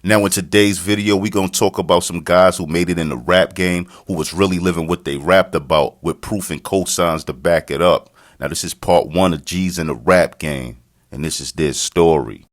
Now in today's video, we gonna talk about some guys who made it in the rap game, who was really living what they rapped about, with proof and cosigns to back it up. Now this is part 1 of G's in the rap game, and this is their story.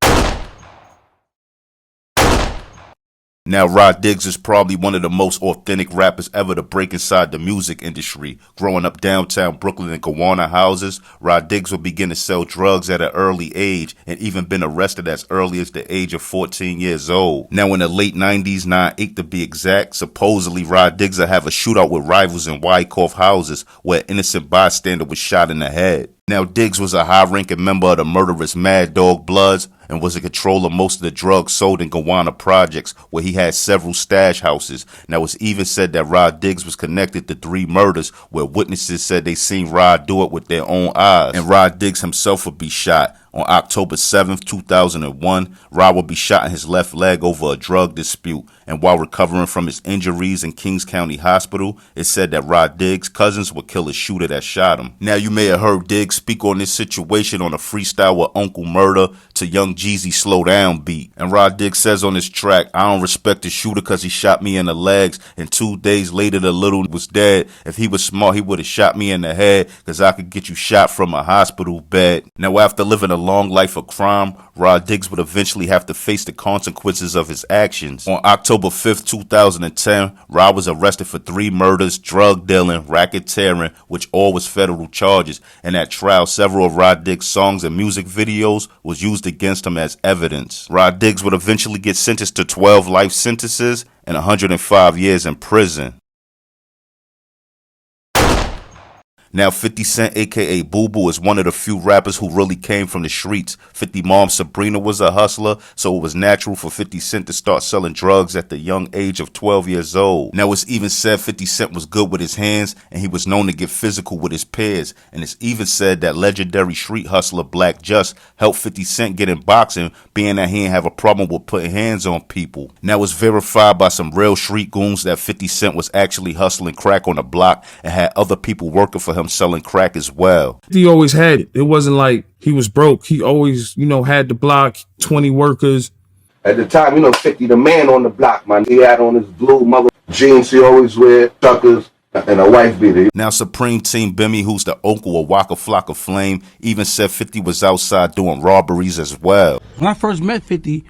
Now, Diggs is probably one of the most authentic rappers ever to break inside the music industry. Growing up downtown Brooklyn in Gowanus houses, Diggs would begin to sell drugs at an early age and even been arrested as early as the age of 14 years old. Now, in the late 90s, 9/8 to be exact, supposedly Diggs would have a shootout with rivals in Wyckoff houses where an innocent bystander was shot in the head. Now, Diggs was a high-ranking member of the murderous Mad Dog Bloods and was in control of most of the drugs sold in Gowanus projects, where he had several stash houses. Now, it's even said that Diggs was connected to 3 murders, where witnesses said they seen Rod do it with their own eyes. And Diggs himself would be shot. On October 7th, 2001, Rod would be shot in his left leg over a drug dispute. And while recovering from his injuries in Kings County Hospital, it said that Diggs' cousins would kill the shooter that shot him. Now, you may have heard Diggs speak on this situation on a freestyle with Uncle Murd3r to Young Jeezy Slow Down beat. And Diggs says on his track, "I don't respect the shooter cause he shot me in the legs, and 2 days later the little was dead. If he was smart, he would have shot me in the head cause I could get you shot from a hospital bed." Now, after living a long life of crime, Diggs would eventually have to face the consequences of his actions. On October 5th, 2010, Rod was arrested for 3 murders, drug dealing, racketeering, which all was federal charges. And at trial, several of Diggs' songs and music videos was used against him as evidence. Diggs would eventually get sentenced to 12 life sentences and 105 years in prison. Now, 50 Cent, aka Boo Boo, is one of the few rappers who really came from the streets. 50 mom Sabrina was a hustler, so it was natural for 50 Cent to start selling drugs at the young age of 12 years old. Now, it's even said 50 Cent was good with his hands, and he was known to get physical with his peers. And it's even said that legendary street hustler Black Just helped 50 Cent get in boxing, being that he didn't have a problem with putting hands on people. Now, it's verified by some real street goons that 50 Cent was actually hustling crack on the block and had other people working for him selling crack as well. He always had it. It wasn't like he was broke. He always, had the block, 20 workers. At the time, 50 the man on the block, man. He had on his blue mother jeans he always wear, tuckers, and a wife beater. Now, Supreme Team Bimmy, who's the uncle of Waka Flocka Flame, even said 50 was outside doing robberies as well. When I first met 50,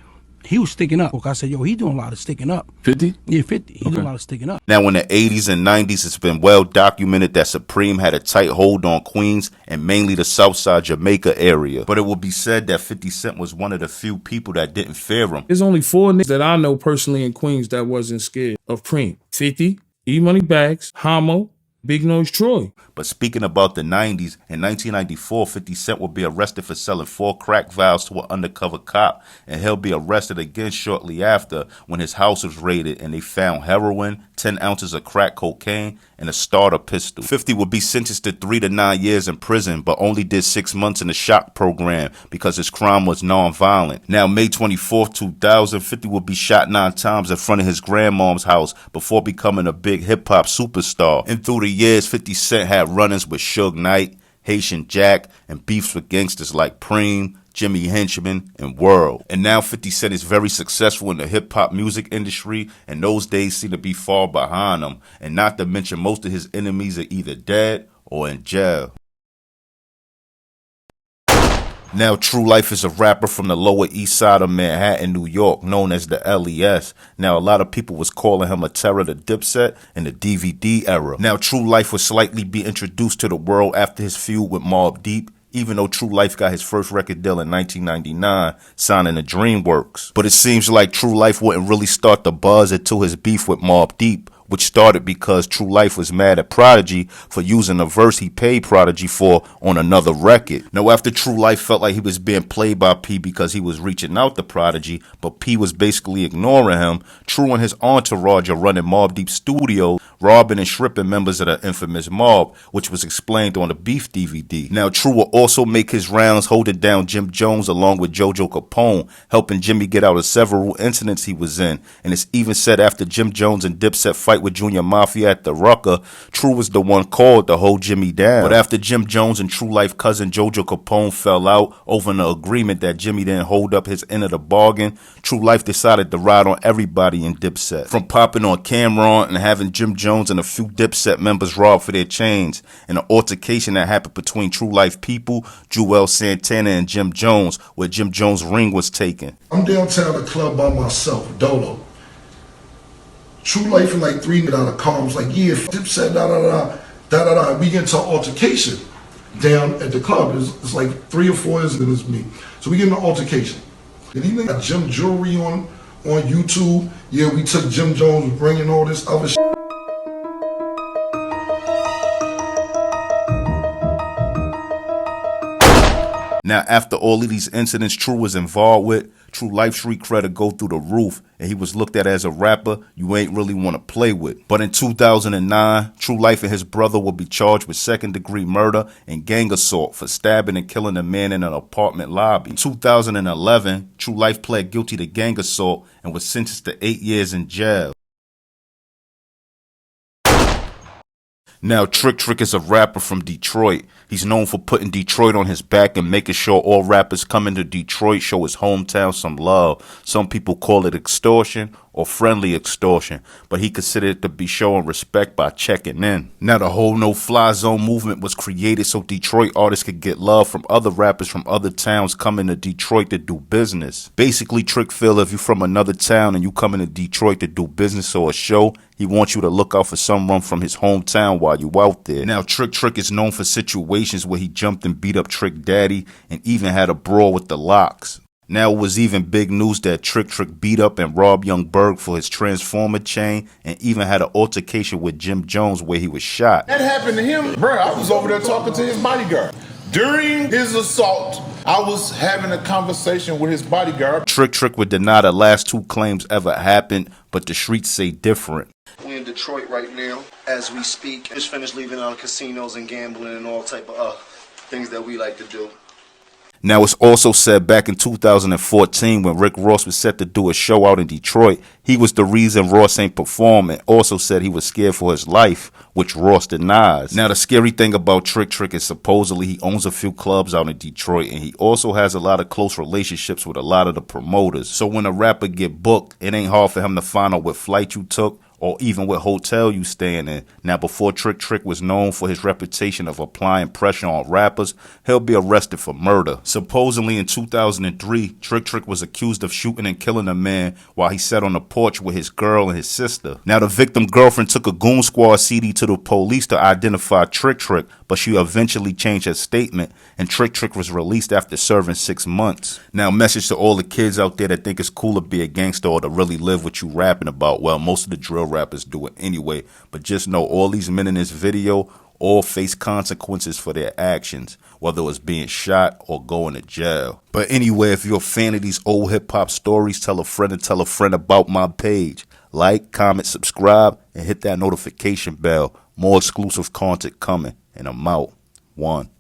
he was sticking up. I said, yo, he doing a lot of sticking up. 50? Yeah, 50. He doing a lot of sticking up. Now, in the 80s and 90s, it's been well documented that Supreme had a tight hold on Queens and mainly the Southside Jamaica area. But it will be said that 50 Cent was one of the few people that didn't fear him. There's only 4 niggas that I know personally in Queens that wasn't scared of Preem. 50, E-Money Bags, Homo, Big Nose Troy. But speaking about the 90s, in 1994, 50 Cent will be arrested for selling 4 crack vials to an undercover cop, and he'll be arrested again shortly after when his house was raided and they found heroin, 10 ounces of crack cocaine, and a starter pistol. 50 will be sentenced to 3 to 9 years in prison, but only did 6 months in the shock program because his crime was non-violent. Now, May 24th, 2000, 50 will be shot 9 times in front of his grandmom's house before becoming a big hip-hop superstar. And through the years, 50 Cent had run-ins with Suge Knight, Haitian Jack, and beefs with gangsters like Preem, Jimmy Henchman, and World. And now 50 Cent is very successful in the hip-hop music industry, and those days seem to be far behind him. And not to mention, most of his enemies are either dead or in jail. Now, Tru Life is a rapper from the Lower East Side of Manhattan, New York, known as the LES. Now, a lot of people was calling him a terror to Dipset in the DVD era. Now, Tru Life would slightly be introduced to the world after his feud with Mobb Deep, even though Tru Life got his first record deal in 1999, signing to DreamWorks. But it seems like Tru Life wouldn't really start the buzz until his beef with Mobb Deep, which started because Tru Life was mad at Prodigy for using a verse he paid Prodigy for on another record. Now, after Tru Life felt like he was being played by P because he was reaching out to Prodigy, but P was basically ignoring him, Tru and his entourage are running Mobb Deep's studio, robbing and stripping members of the infamous mob, which was explained on the Beef DVD. Now, Tru will also make his rounds holding down Jim Jones along with JoJo Capone, helping Jimmy get out of several incidents he was in. And it's even said after Jim Jones and Dipset fight fight with Junior Mafia at the Rucker, Tru was the one called to hold Jimmy down. But after Jim Jones and Tru Life cousin Jojo Capone fell out over an agreement that Jimmy didn't hold up his end of the bargain, Tru Life decided to ride on everybody in Dipset. From popping on Camron and having Jim Jones and a few Dipset members robbed for their chains, and an altercation that happened between Tru Life people, Jewel Santana and Jim Jones, where Jim Jones' ring was taken. I'm downtown at the club by myself, Dolo. Tru Life and like 3 out of car. I was like, yeah, Dipset, da-da-da. We get into an altercation down at the club. It's like 3 or 4 and it's me. So we get in an altercation. And even got Jim Jewelry on YouTube. Yeah, we took Jim Jones, bringing all this other shit. Now, after all of these incidents Tru was involved with, Tru Life street credit go through the roof, and he was looked at as a rapper you ain't really want to play with. But in 2009, Tru Life and his brother will be charged with second-degree murder and gang assault for stabbing and killing a man in an apartment lobby. In 2011, Tru Life pled guilty to gang assault and was sentenced to 8 years in jail. Now, Trick is a rapper from Detroit. He's known for putting Detroit on his back and making sure all rappers coming to Detroit show his hometown some love. Some people call it extortion or friendly extortion, but he considered it to be showing respect by checking in. Now, the whole no-fly zone movement was created so Detroit artists could get love from other rappers from other towns coming to Detroit to do business. Basically, Trick feel if you're from another town and you coming to Detroit to do business or a show, he wants you to look out for someone from his hometown while you out there. Now, Trick is known for situations where he jumped and beat up Trick Daddy and even had a brawl with the Locks. Now, it was even big news that Trick beat up and robbed Young Berg for his Transformer chain and even had an altercation with Jim Jones where he was shot. That happened to him, bro. I was over there talking to his bodyguard. During his assault, I was having a conversation with his bodyguard. Trick would deny the last 2 claims ever happened, but the streets say different. We're in Detroit right now, as we speak. Just finished leaving out casinos and gambling and all type of things that we like to do. Now, it's also said back in 2014 when Rick Ross was set to do a show out in Detroit, he was the reason Ross ain't perform, and also said he was scared for his life, which Ross denies. Now, the scary thing about Trick is supposedly he owns a few clubs out in Detroit, and he also has a lot of close relationships with a lot of the promoters. So when a rapper get booked, it ain't hard for him to find out what flight you took, or even what hotel you staying in. Now, before Trick was known for his reputation of applying pressure on rappers, he'll be arrested for murder. Supposedly in 2003, Trick was accused of shooting and killing a man while he sat on the porch with his girl and his sister. Now, the victim girlfriend took a Goon Squad CD to the police to identify Trick, but she eventually changed her statement, and Trick was released after serving 6 months. Now, message to all the kids out there that think it's cool to be a gangster or to really live what you rapping about. Well, most of the drill rappers do it anyway, but just know all these men in this video all face consequences for their actions, whether it's being shot or going to jail. But anyway, if you're a fan of these old hip-hop stories, tell a friend and tell a friend about my page. Like, comment, subscribe, and hit that notification bell. More exclusive content coming, and I'm out. 1.